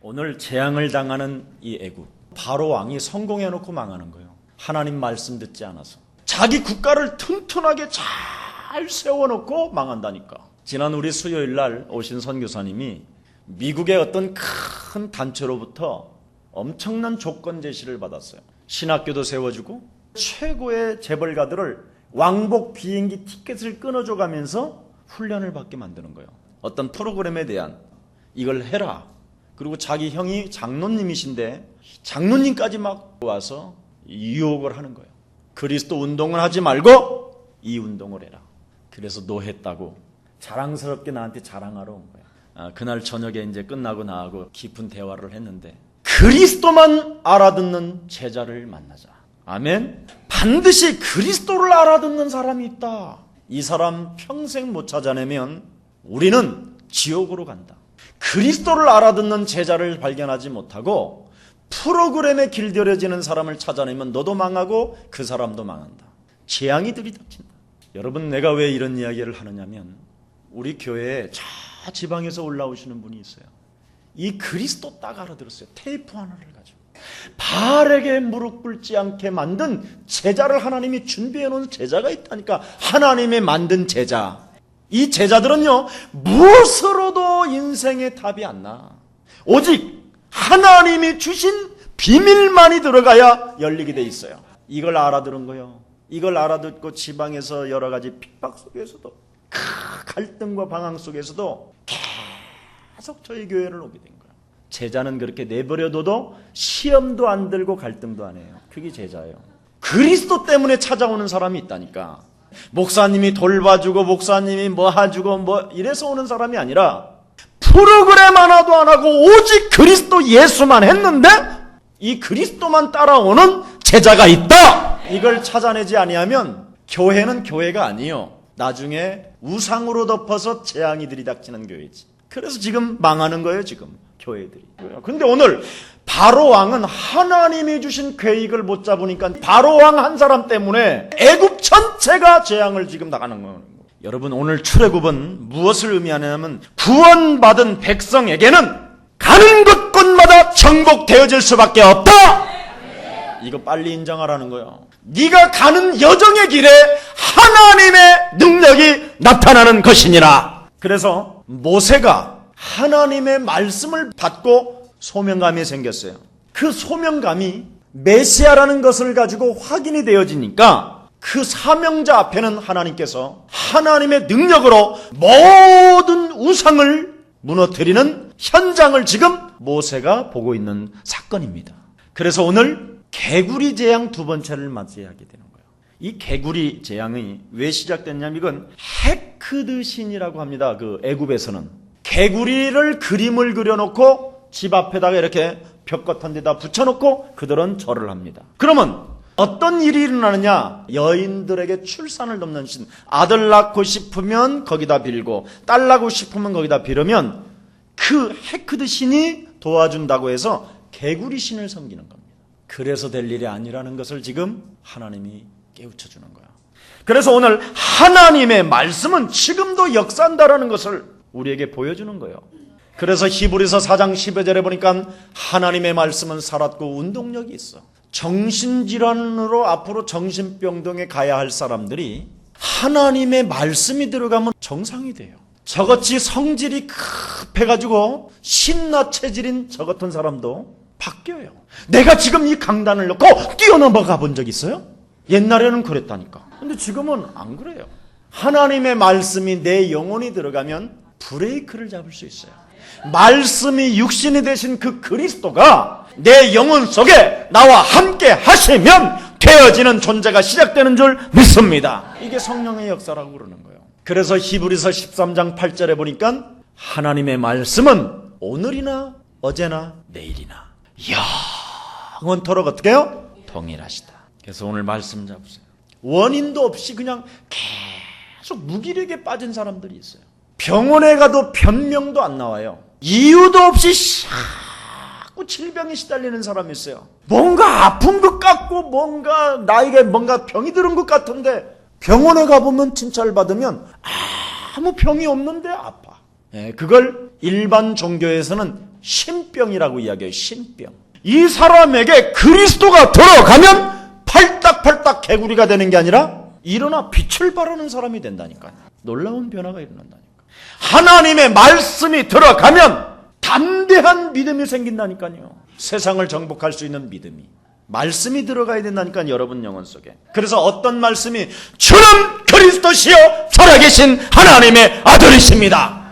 오늘 재앙을 당하는 이 애굽, 바로 왕이 성공해놓고 망하는 거예요. 하나님 말씀 듣지 않아서. 자기 국가를 튼튼하게 잘 세워놓고 망한다니까. 지난 우리 수요일 날 오신 선교사님이 미국의 어떤 큰 단체로부터 엄청난 조건 제시를 받았어요. 신학교도 세워주고 최고의 재벌가들을 왕복 비행기 티켓을 끊어줘가면서 훈련을 받게 만드는 거예요. 어떤 프로그램에 대한 이걸 해라. 그리고 자기 형이 장로님이신데 장로님까지 막 와서 유혹을 하는 거예요. 그리스도 운동을 하지 말고 이 운동을 해라. 그래서 너 했다고 자랑스럽게 나한테 자랑하러 온 거야. 그날 저녁에 이제 끝나고 나하고 깊은 대화를 했는데 그리스도만 알아듣는 제자를 만나자. 아멘. 반드시 그리스도를 알아듣는 사람이 있다. 이 사람 평생 못 찾아내면 우리는 지옥으로 간다. 그리스도를 알아듣는 제자를 발견하지 못하고 프로그램에 길들여지는 사람을 찾아내면 너도 망하고 그 사람도 망한다. 재앙이 들이닥친다. 여러분, 내가 왜 이런 이야기를 하느냐면 우리 교회에 저 지방에서 올라오시는 분이 있어요. 이 그리스도 딱 알아들었어요. 테이프 하나를 가지고 바알에게 무릎 꿇지 않게 만든 제자를 하나님이 준비해 놓은 제자가 있다니까. 하나님의 만든 제자. 이 제자들은요, 무엇으로도 인생의 답이 안 나. 오직 하나님이 주신 비밀만이 들어가야 열리게 돼 있어요. 이걸 알아들은 거예요. 이걸 알아듣고 지방에서 여러 가지 핍박 속에서도, 갈등과 방황 속에서도 계속 저희 교회를 오게 된 거예요. 제자는 그렇게 내버려둬도 시험도 안 들고 갈등도 안 해요. 그게 제자예요. 그리스도 때문에 찾아오는 사람이 있다니까. 목사님이 돌봐주고 목사님이 뭐 해주고 뭐 이래서 오는 사람이 아니라 프로그램 하나도 안 하고 오직 그리스도 예수만 했는데 이 그리스도만 따라오는 제자가 있다. 이걸 찾아내지 아니하면 교회는 교회가 아니에요. 나중에 우상으로 덮어서 재앙이 들이닥치는 교회지. 그래서 지금 망하는 거예요, 지금 교회들이. 근데 오늘 바로왕은 하나님이 주신 계획을 못 잡으니까 바로왕 한 사람 때문에 애굽 전체가 재앙을 지금 당하는 거예요. 여러분, 오늘 출애굽은 무엇을 의미하냐면 구원받은 백성에게는 가는 곳곳마다 정복되어질 수밖에 없다. 이거 빨리 인정하라는 거예요. 네가 가는 여정의 길에 하나님의 능력이 나타나는 것이니라. 그래서 모세가 하나님의 말씀을 받고 소명감이 생겼어요. 그 소명감이 메시아라는 것을 가지고 확인이 되어지니까 그 사명자 앞에는 하나님께서 하나님의 능력으로 모든 우상을 무너뜨리는 현장을 지금 모세가 보고 있는 사건입니다. 그래서 오늘 개구리 재앙 두 번째를 맞이하게 되는 거예요. 이 개구리 재앙이 왜 시작됐냐면 이건 헤크드 신이라고 합니다. 그 애굽에서는 개구리를 그림을 그려놓고 집 앞에다가 이렇게 벽 같은 데다 붙여놓고 그들은 절을 합니다. 그러면 어떤 일이 일어나느냐? 여인들에게 출산을 돕는 신. 아들 낳고 싶으면 거기다 빌고 딸 낳고 싶으면 거기다 빌으면 그 헤크드 신이 도와준다고 해서 개구리 신을 섬기는 겁니다. 그래서 될 일이 아니라는 것을 지금 하나님이 깨우쳐 주는 거야. 그래서 오늘 하나님의 말씀은 지금도 역사한다라는 것을 우리에게 보여주는 거예요. 그래서 히브리서 4장 12절에 보니까 하나님의 말씀은 살았고 운동력이 있어. 정신질환으로 앞으로 정신병동에 가야 할 사람들이 하나님의 말씀이 들어가면 정상이 돼요. 저같이 성질이 급해가지고 신나 체질인 저 같은 사람도 바뀌어요. 내가 지금 이 강단을 놓고 뛰어넘어가 본 적 있어요? 옛날에는 그랬다니까. 근데 지금은 안 그래요. 하나님의 말씀이 내 영혼이 들어가면 브레이크를 잡을 수 있어요. 말씀이 육신이 되신 그 그리스도가 내 영혼 속에 나와 함께 하시면 되어지는 존재가 시작되는 줄 믿습니다. 이게 성령의 역사라고 그러는 거예요. 그래서 히브리서 13장 8절에 보니까 하나님의 말씀은 오늘이나 어제나 내일이나 영원토록 어떻게 해요? 동일하시다. 그래서 오늘 말씀 잡으세요. 원인도 없이 그냥 계속 무기력에 빠진 사람들이 있어요. 병원에 가도 변명도 안 나와요. 이유도 없이 자꾸 질병에 시달리는 사람이 있어요. 뭔가 아픈 것 같고 뭔가 나에게 뭔가 병이 들은 것 같은데 병원에 가보면 진찰 받으면 아무 병이 없는데 아파. 그걸 일반 종교에서는 신병이라고 이야기해요. 신병. 이 사람에게 그리스도가 들어가면 팔딱팔딱 개구리가 되는 게 아니라 일어나 빛을 발하는 사람이 된다니까요. 놀라운 변화가 일어난다니까. 하나님의 말씀이 들어가면 담대한 믿음이 생긴다니까요. 세상을 정복할 수 있는 믿음이. 말씀이 들어가야 된다니까, 여러분 영혼 속에. 그래서 어떤 말씀이 주는 그리스도시요 살아계신 하나님의 아들이십니다.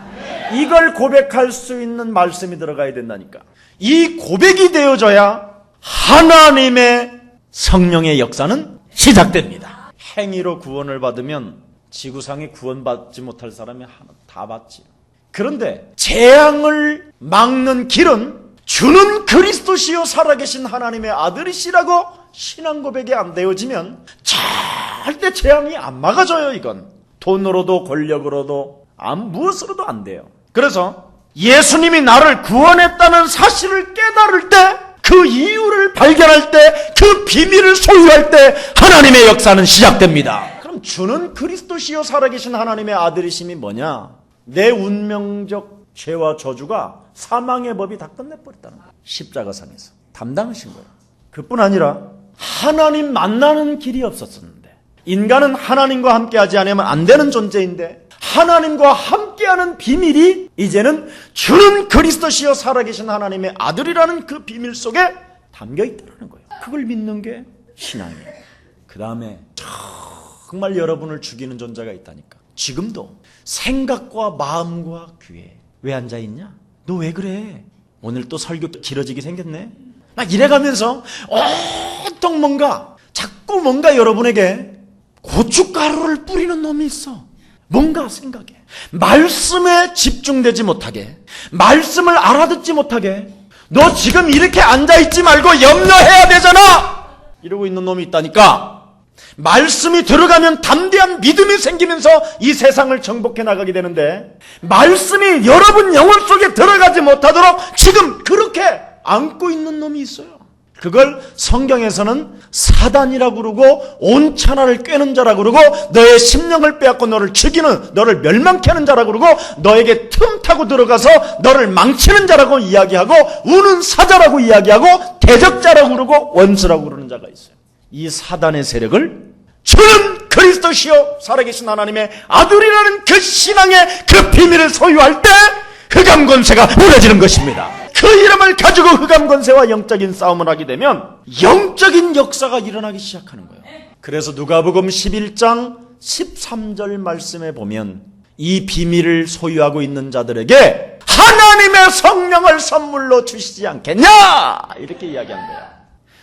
이걸 고백할 수 있는 말씀이 들어가야 된다니까. 이 고백이 되어져야 하나님의 성령의 역사는 시작됩니다. 행위로 구원을 받으면 지구상에 구원받지 못할 사람이 다 받지. 그런데 재앙을 막는 길은 주는 그리스도시요 살아계신 하나님의 아들이시라고 신앙 고백이 안 되어지면 절대 재앙이 안 막아져요. 이건 돈으로도 권력으로도 무엇으로도 안 돼요. 그래서 예수님이 나를 구원했다는 사실을 깨달을 때, 그 이유를 발견할 때, 그 비밀을 소유할 때 하나님의 역사는 시작됩니다. 그럼 주는 그리스도시요 살아계신 하나님의 아들이심이 뭐냐? 내 운명적 죄와 저주가 사망의 법이 다 끝내버렸다는 거예요. 십자가상에서 담당하신 거예요. 그뿐 아니라 하나님 만나는 길이 없었었는데, 인간은 하나님과 함께하지 않으면 안 되는 존재인데 하나님과 함께하는 비밀이 이제는 주는 그리스도시요 살아계신 하나님의 아들이라는 그 비밀 속에 담겨있다는 거예요. 그걸 믿는 게 신앙이에요. 그 다음에 정말 여러분을 죽이는 존재가 있다니까. 지금도 생각과 마음과 귀에. 왜 앉아있냐? 너 왜 그래? 오늘 또 설교 길어지게 생겼네? 막 이래가면서 온통 자꾸 뭔가 여러분에게 고춧가루를 뿌리는 놈이 있어. 뭔가 생각해. 말씀에 집중되지 못하게, 말씀을 알아듣지 못하게, 너 지금 이렇게 앉아있지 말고 염려해야 되잖아! 이러고 있는 놈이 있다니까. 말씀이 들어가면 담대한 믿음이 생기면서 이 세상을 정복해 나가게 되는데, 말씀이 여러분 영혼 속에 들어가지 못하도록 지금 그렇게 안고 있는 놈이 있어요. 그걸 성경에서는 사단이라고 그러고 온천하를 꿰는 자라고 그러고 너의 심령을 빼앗고 너를 죽이는, 너를 멸망케 하는 자라고 그러고 너에게 틈 타고 들어가서 너를 망치는 자라고 이야기하고 우는 사자라고 이야기하고 대적자라고 그러고 원수라고 그러는 자가 있어요. 이 사단의 세력을 주는 그리스도시요 살아계신 하나님의 아들이라는 그 신앙의 그 비밀을 소유할 때 흑암 권세가 무너지는 것입니다. 그 이름을 가지고 흑암 권세와 영적인 싸움을 하게 되면 영적인 역사가 일어나기 시작하는 거예요. 그래서 누가복음 11장 13절 말씀에 보면 이 비밀을 소유하고 있는 자들에게 하나님의 성령을 선물로 주시지 않겠냐, 이렇게 이야기한 거야.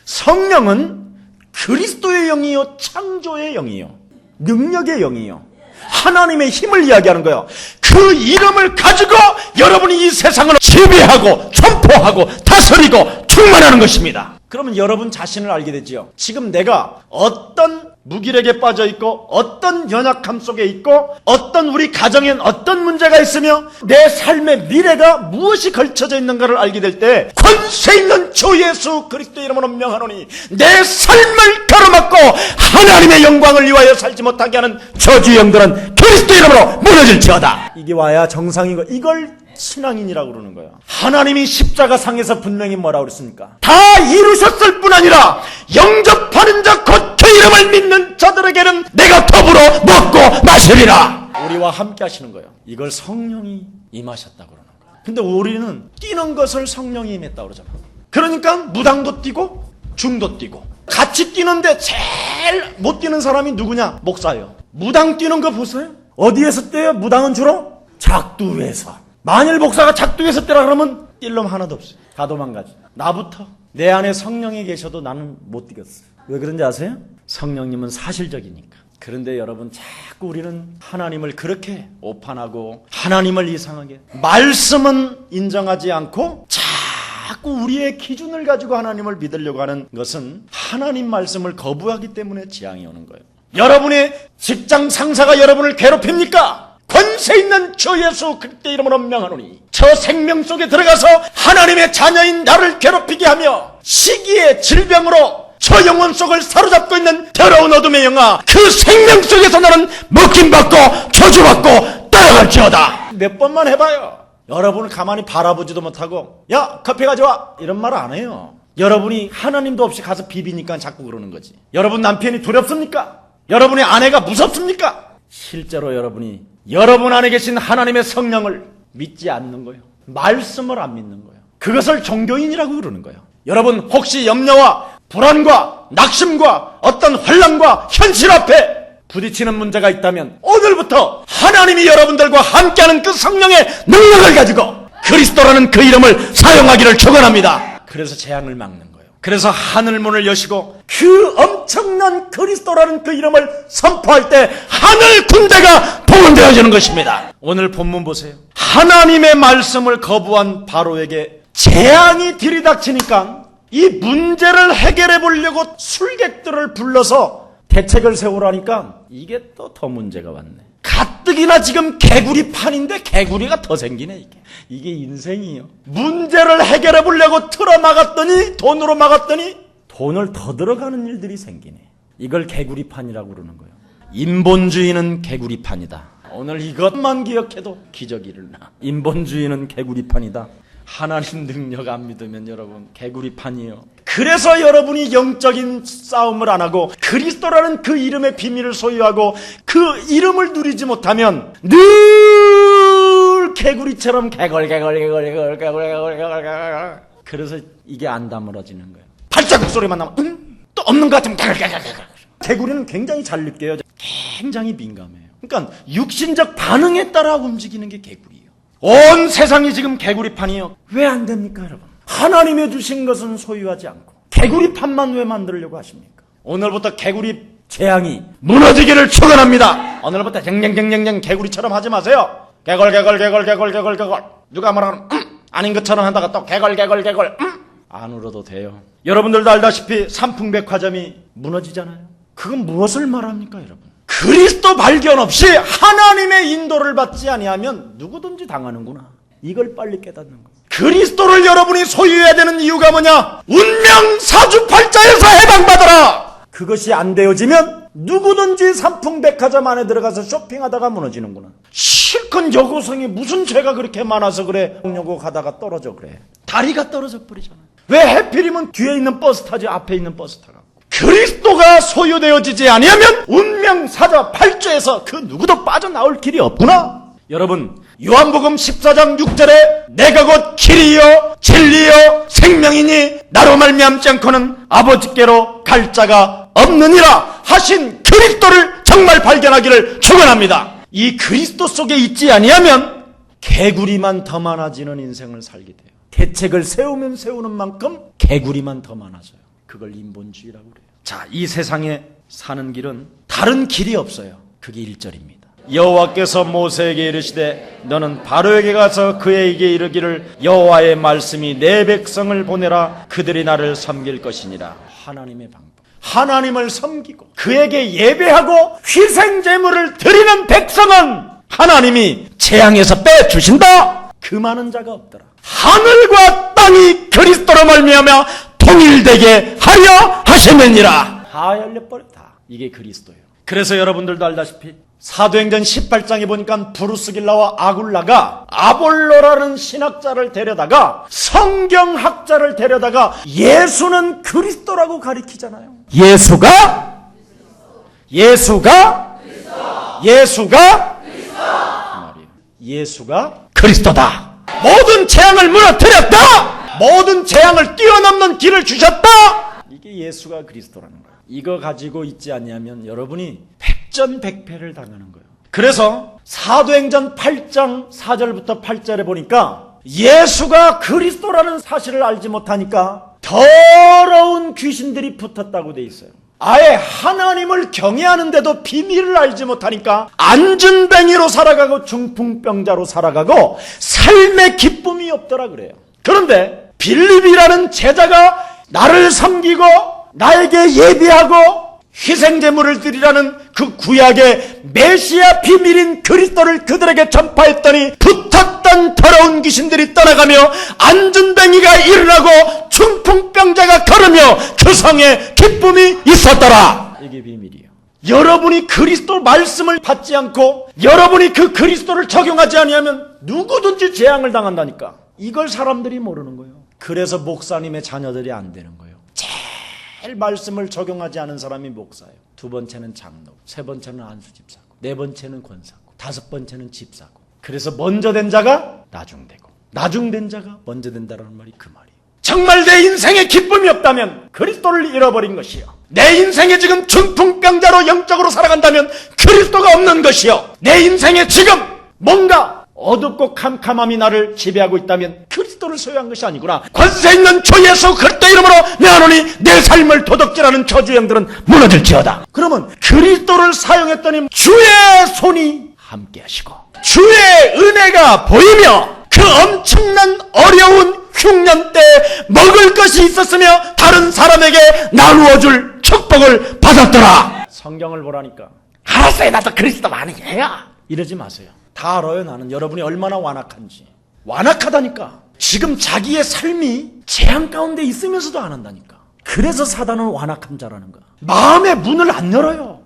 성령은 그리스도의 영이요 창조의 영이요 능력의 영이요 하나님의 힘을 이야기하는 거예요. 그 이름을 가지고 여러분이 이 세상을 지배하고 선포하고 다스리고 충만하는 것입니다. 그러면 여러분 자신을 알게 되지요. 지금 내가 어떤 무기력에 빠져 있고 어떤 연약함 속에 있고 어떤 우리 가정엔 어떤 문제가 있으며 내 삶의 미래가 무엇이 걸쳐져 있는가를 알게 될 때 권세 있는 주 예수 그리스도 이름으로 명하노니 내 삶을 가로막고 하나님의 영광을 위하여 살지 못하게 하는 저주 영들은 그리스도 이름으로 무너질지어다. 이게 와야 정상인 거. 이걸 신앙인이라고 그러는 거예요. 하나님이 십자가상에서 분명히 뭐라고 그랬습니까? 다 이루셨을 뿐 아니라 영접하는 자 곧 그 이름을 믿는 자들에게는 내가 더불어 먹고 마시리라. 우리와 함께 하시는 거예요. 이걸 성령이 임하셨다고 그러는 거예요. 근데 우리는 뛰는 것을 성령이 임했다고 그러잖아. 그러니까 무당도 뛰고 중도 뛰고 같이 뛰는데 제일 못 뛰는 사람이 누구냐? 목사예요. 무당 뛰는 거 보세요. 어디에서 뛰어요? 무당은 주로 작두에서. 만일 목사가 작두에서 뛰라 그러면 뛸 놈 하나도 없어요. 다 도망가죠. 나부터 내 안에 성령이 계셔도 나는 못 뛰겠어요. 왜 그런지 아세요? 성령님은 사실적이니까. 그런데 여러분 자꾸 우리는 하나님을 그렇게 오판하고 하나님을 이상하게 말씀은 인정하지 않고 자꾸 우리의 기준을 가지고 하나님을 믿으려고 하는 것은 하나님 말씀을 거부하기 때문에 재앙이 오는 거예요. 여러분의 직장 상사가 여러분을 괴롭힙니까? 권세 있는 주 예수 그리스도 이름으로 명하노니 저 생명 속에 들어가서 하나님의 자녀인 나를 괴롭히게 하며 시기의 질병으로 저 영혼 속을 사로잡고 있는 더러운 어둠의 영아, 그 생명 속에서 나는 먹힘받고 저주받고 따라갈지어다. 몇 번만 해봐요. 여러분을 가만히 바라보지도 못하고 야 커피 가져와 이런 말 안 해요. 여러분이 하나님도 없이 가서 비비니까 자꾸 그러는 거지. 여러분 남편이 두렵습니까? 여러분의 아내가 무섭습니까? 실제로 여러분이 여러분 안에 계신 하나님의 성령을 믿지 않는 거예요. 말씀을 안 믿는 거예요. 그것을 종교인이라고 그러는 거예요. 여러분 혹시 염려와 불안과 낙심과 어떤 혼란과 현실 앞에 부딪히는 문제가 있다면 오늘부터 하나님이 여러분들과 함께하는 그 성령의 능력을 가지고 그리스도라는 그 이름을 사용하기를 축원합니다. 그래서 재앙을 막는 거예요. 그래서 하늘문을 여시고 그 엄청난 그리스도라는 그 이름을 선포할 때 하늘 군대가 동원되어지는 것입니다. 오늘 본문 보세요. 하나님의 말씀을 거부한 바로에게 재앙이 들이닥치니까 이 문제를 해결해 보려고 술객들을 불러서 대책을 세우라니까 이게 또 더 문제가 왔네. 가뜩이나 지금 개구리판인데 개구리가 더 생기네. 이게 인생이요. 문제를 해결해 보려고 틀어막았더니 돈으로 막았더니 돈을 더 들어가는 일들이 생기네. 이걸 개구리판이라고 그러는 거예요. 인본주의는 개구리판이다. 오늘 이것만 기억해도 기적이 일어나. 인본주의는 개구리판이다. 하나님 능력 안 믿으면 여러분 개구리판이에요. 그래서 여러분이 영적인 싸움을 안 하고 그리스도라는 그 이름의 비밀을 소유하고 그 이름을 누리지 못하면 늘 개구리처럼 개걸개걸개걸개걸개걸개걸 그래서 이게 안 다물어지는 거예요. 발자국 소리만 나면 또 없는 것 같으면 개걸개걸개걸. 개구리는 굉장히 잘 느껴요. 굉장히 민감해요. 그러니까 육신적 반응에 따라 움직이는 게 개구리예요. 온 세상이 지금 개구리판이에요. 왜 안 됩니까 여러분? 하나님의 주신 것은 소유하지 않고 개구리판만 왜 만들려고 하십니까? 오늘부터 개구리 재앙이 무너지기를 축원합니다. 오늘부터 쟁쟁쟁쟁쟁 개구리처럼 하지 마세요. 개걸개걸개걸개걸개걸개걸 누가 말하면 아닌 것처럼 한다가 또 개걸개걸개걸 안 울어도 돼요. 여러분들도 알다시피 삼풍백화점이 무너지잖아요. 그건 무엇을 말합니까 여러분? 그리스도 발견 없이 하나님의 인도를 받지 아니하면 누구든지 당하는구나. 이걸 빨리 깨닫는 거예요. 그리스도를 여러분이 소유해야 되는 이유가 뭐냐? 운명 사주팔자에서 해방받아라. 그것이 안 되어지면 누구든지 삼풍백화점 안에 들어가서 쇼핑하다가 무너지는구나. 실컷 여고생이 무슨 죄가 그렇게 많아서 그래? 여고 가다가 떨어져 그래. 다리가 떨어져 버리잖아. 왜 해필이면 뒤에 있는 버스 타지 앞에 있는 버스 타가? 그리스도가 소유되어지지 아니하면 운명 사주팔자에서 그 누구도 빠져나올 길이 없구나. 여러분 요한복음 14장 6절에 내가 곧 길이요 진리요 생명이니 나로 말미암지 않고는 아버지께로 갈 자가 없느니라 하신 그리스도를 정말 발견하기를 축원합니다. 이 그리스도 속에 있지 아니하면 개구리만 더 많아지는 인생을 살게 돼요. 대책을 세우면 세우는 만큼 개구리만 더 많아져요. 그걸 인본주의라고 그래요. 자, 이 세상에 사는 길은 다른 길이 없어요. 그게 1절입니다. 여호와께서 모세에게 이르시되 너는 바로에게 가서 그에게 이르기를 여호와의 말씀이 내 백성을 보내라 그들이 나를 섬길 것이니라. 하나님의 방법. 하나님을 섬기고 그에게 예배하고 희생제물을 드리는 백성은 하나님이 재앙에서 빼주신다. 그 많은 자가 없더라. 하늘과 땅이 그리스도로 말미암아 통일되게 하려 하시느니라. 다 열려버렸다. 이게 그리스도예요. 그래서 여러분들도 알다시피 사도행전 18장에 보니까 브루스길라와 아굴라가 아볼로라는 신학자를 데려다가 성경학자를 데려다가 예수는 그리스도라고 가리키잖아요. 예수가 그리스도다. 모든 재앙을 무너뜨렸다. 모든 재앙을 뛰어넘는 길을 주셨다. 이게 예수가 그리스도라는 거예요. 이거 가지고 있지 않냐면 여러분이 백전백패를 당하는 거예요. 그래서 사도행전 8장 4절부터 8절에 보니까 예수가 그리스도라는 사실을 알지 못하니까 더러운 귀신들이 붙었다고 돼 있어요. 아예 하나님을 경외하는데도 비밀을 알지 못하니까 안진뱅이로 살아가고 중풍병자로 살아가고 삶의 기쁨이 없더라 그래요. 그런데 빌립이라는 제자가 나를 섬기고 나에게 예비하고 희생제물을 드리라는 그 구약의 메시아 비밀인 그리스도를 그들에게 전파했더니 붙었던 더러운 귀신들이 떠나가며 안진뱅이가 일어나고 중풍병자가 걸으며 그 성에 기쁨이 있었더라. 이게 비밀이에요. 여러분이 그리스도 말씀을 받지 않고 여러분이 그 그리스도를 적용하지 아니하면 누구든지 재앙을 당한다니까. 이걸 사람들이 모르는 거예요. 그래서 목사님의 자녀들이 안 되는 거예요. 제일 말씀을 적용하지 않은 사람이 목사예요. 두 번째는 장로, 세 번째는 안수집사고, 네 번째는 권사고, 다섯 번째는 집사고. 그래서 먼저 된 자가 나중되고 나중된 자가 먼저 된다라는 말이 그 말이에요. 정말 내 인생에 기쁨이 없다면 그리스도를 잃어버린 것이요, 내 인생에 지금 중풍병자로 영적으로 살아간다면 그리스도가 없는 것이요, 내 인생에 지금 뭔가 어둡고 캄캄함이 나를 지배하고 있다면 그리스도를 소유한 것이 아니구나. 권세 있는 주 예수 그리스도 이름으로 내하노니 내 삶을 도둑질하는 저주영들은 무너질지어다. 그러면 그리스도를 사용했더니 주의 손이 함께 하시고 주의 은혜가 보이며 그 엄청난 어려운 흉년 때 먹을 것이 있었으며 다른 사람에게 나누어줄 축복을 받았더라. 성경을 보라니까. 알았어요, 나도 그리스도 많이 해요, 이러지 마세요. 다 알아요, 나는 여러분이 얼마나 완악한지. 완악하다니까. 지금 자기의 삶이 재앙 가운데 있으면서도 안 한다니까. 그래서 사단은 완악한 자라는 거야. 마음의 문을 안 열어요.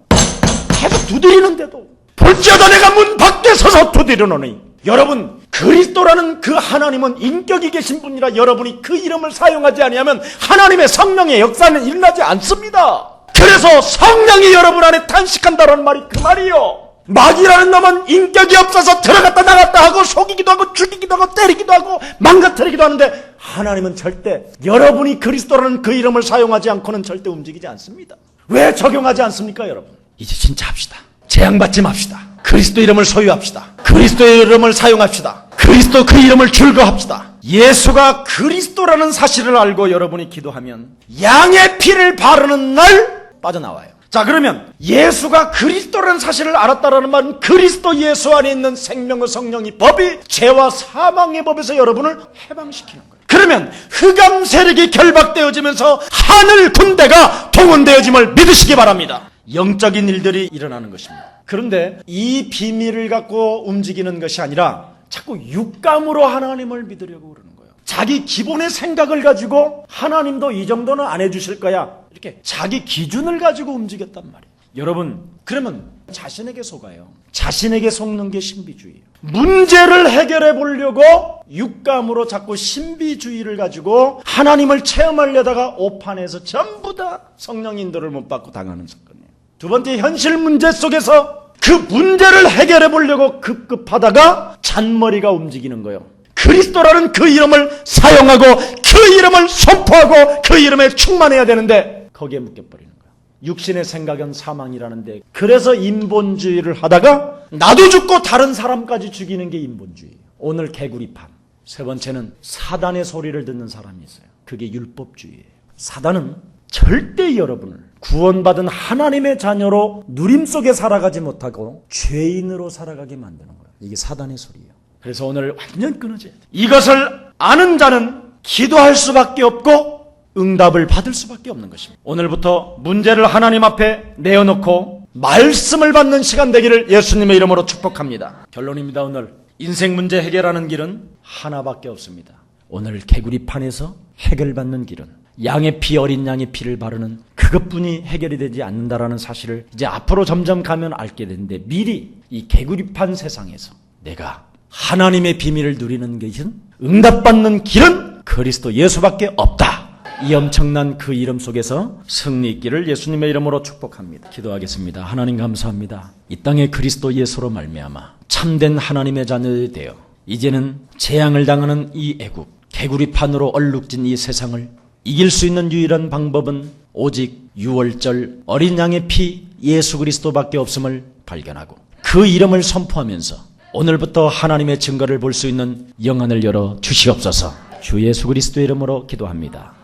계속 두드리는데도. 볼지어다 내가 문 밖에 서서 두드리노니. 여러분, 그리스도라는 그 하나님은 인격이 계신 분이라 여러분이 그 이름을 사용하지 아니하면 하나님의 성령의 역사는 일어나지 않습니다. 그래서 성령이 여러분 안에 탄식한다는 말이 그 말이요. 마귀라는 놈은 인격이 없어서 들어갔다 나갔다 하고 속이기도 하고 죽이기도 하고 때리기도 하고 망가뜨리기도 하는데 하나님은 절대 여러분이 그리스도라는 그 이름을 사용하지 않고는 절대 움직이지 않습니다. 왜 적용하지 않습니까, 여러분? 이제 진짜 합시다. 재앙받지 맙시다. 그리스도 이름을 소유합시다. 그리스도의 이름을 사용합시다. 그리스도 그 이름을 즐거합시다. 예수가 그리스도라는 사실을 알고 여러분이 기도하면 양의 피를 바르는 날 빠져나와요. 자, 그러면 예수가 그리스도라는 사실을 알았다라는 말은 그리스도 예수 안에 있는 생명의 성령이 법이 죄와 사망의 법에서 여러분을 해방시키는 거예요. 그러면 흑암 세력이 결박되어지면서 하늘 군대가 동원되어짐을 믿으시기 바랍니다. 영적인 일들이 일어나는 것입니다. 그런데 이 비밀을 갖고 움직이는 것이 아니라 자꾸 육감으로 하나님을 믿으려고 그러는 거예요. 자기 기본의 생각을 가지고 하나님도 이 정도는 안 해주실 거야, 이렇게 자기 기준을 가지고 움직였단 말이에요. 여러분, 그러면 자신에게 속아요. 자신에게 속는 게 신비주의예요. 문제를 해결해 보려고 육감으로 자꾸 신비주의를 가지고 하나님을 체험하려다가 오판에서 전부 다 성령 인도를 못 받고 당하는 사건이에요. 두 번째, 현실 문제 속에서 그 문제를 해결해 보려고 급급하다가 잔머리가 움직이는 거예요. 그리스도라는 그 이름을 사용하고 그 이름을 선포하고 그 이름에 충만해야 되는데 거기에 묶여버리는 거야. 육신의 생각은 사망이라는데, 그래서 인본주의를 하다가 나도 죽고 다른 사람까지 죽이는 게 인본주의예요. 오늘 개구리판. 세 번째는 사단의 소리를 듣는 사람이 있어요. 그게 율법주의예요. 사단은 절대 여러분을 구원받은 하나님의 자녀로 누림 속에 살아가지 못하고 죄인으로 살아가게 만드는 거예요. 이게 사단의 소리예요. 그래서 오늘 완전 끊어져야 돼. 이것을 아는 자는 기도할 수밖에 없고 응답을 받을 수밖에 없는 것입니다. 오늘부터 문제를 하나님 앞에 내어놓고 말씀을 받는 시간 되기를 예수님의 이름으로 축복합니다. 결론입니다. 오늘 인생 문제 해결하는 길은 하나밖에 없습니다. 오늘 개구리판에서 해결받는 길은 양의 피, 어린 양의 피를 바르는 그것뿐이 해결이 되지 않는다라는 사실을 이제 앞으로 점점 가면 알게 되는데, 미리 이 개구리판 세상에서 내가 하나님의 비밀을 누리는 것은, 응답받는 길은 그리스도 예수밖에 없다. 이 엄청난 그 이름 속에서 승리 있기를 예수님의 이름으로 축복합니다. 기도하겠습니다. 하나님 감사합니다. 이 땅에 그리스도 예수로 말미암아 참된 하나님의 자녀들이 되어 이제는 재앙을 당하는 이 애국, 개구리판으로 얼룩진 이 세상을 이길 수 있는 유일한 방법은 오직 유월절 어린 양의 피 예수 그리스도밖에 없음을 발견하고 그 이름을 선포하면서 오늘부터 하나님의 증거를 볼 수 있는 영안을 열어 주시옵소서. 주 예수 그리스도의 이름으로 기도합니다.